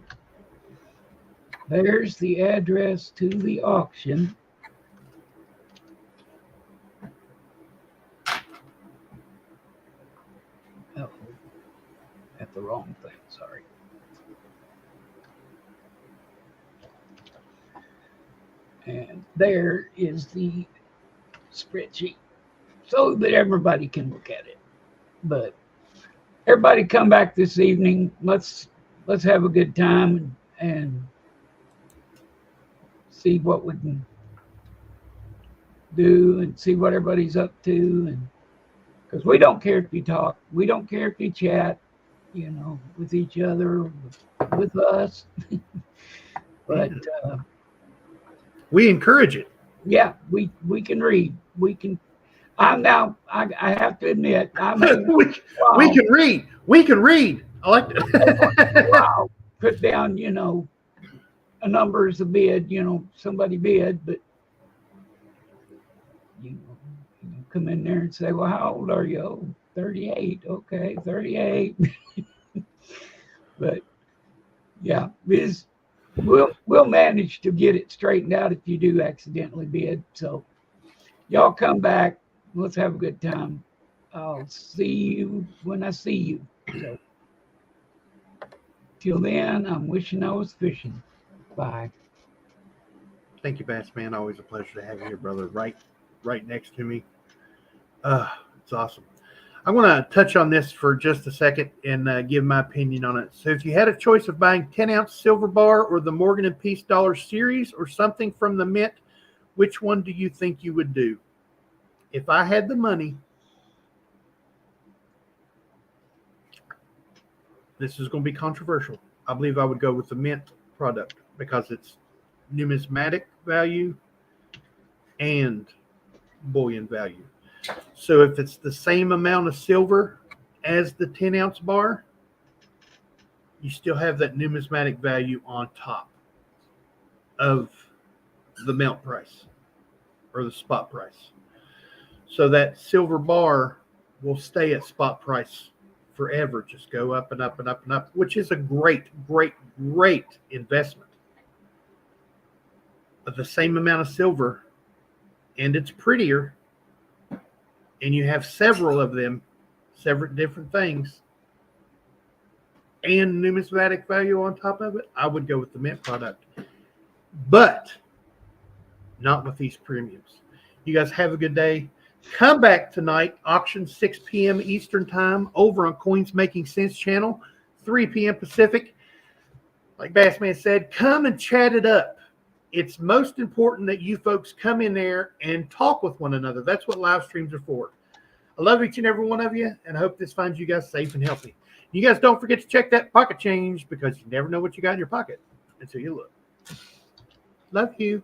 address to the auction. Oh, at the wrong thing, sorry. And there is the spreadsheet so that everybody can look at it. But everybody come back this evening. Let's have a good time and see what we can do and see what everybody's up to. And because we don't care if you talk, we don't care if you chat, with each other, with us. But we encourage it. Yeah, we can read. We can. I have to admit, we can read. We can read. I like that. Wow. Put down, a number as a bid, somebody bid, but you come in there and say, well, how old are you? Oh, 38. Okay, 38. But yeah, we'll manage to get it straightened out if you do accidentally bid. So y'all come back. Let's have a good time. I'll see you when I see you. So till then, I'm wishing I was fishing. Bye. Thank you, Bass Man. Always a pleasure to have you here, brother. Right next to me. It's awesome. I want to touch on this for just a second and give my opinion on it. So if you had a choice of buying 10-ounce silver bar or the Morgan and Peace Dollar Series or something from the Mint, which one do you think you would do? If I had the money, this is going to be controversial. I believe I would go with the Mint product because it's numismatic value and bullion value. So if it's the same amount of silver as the 10-ounce bar, you still have that numismatic value on top of the melt price or the spot price. So that silver bar will stay at spot price forever, just go up and up and up and up, which is a great, great, great investment. But the same amount of silver, and it's prettier, and you have several of them, several different things, and numismatic value on top of it, I would go with the mint product. But not with these premiums. You guys have a good day. Come back tonight, auction 6 p.m. Eastern time over on Coins Making Sense channel, 3 p.m. Pacific. Like Bassman said, come and chat it up. It's most important that you folks come in there and talk with one another. That's what live streams are for. I love each and every one of you, and I hope this finds you guys safe and healthy. You guys don't forget to check that pocket change, because you never know what you got in your pocket until you look. Love you.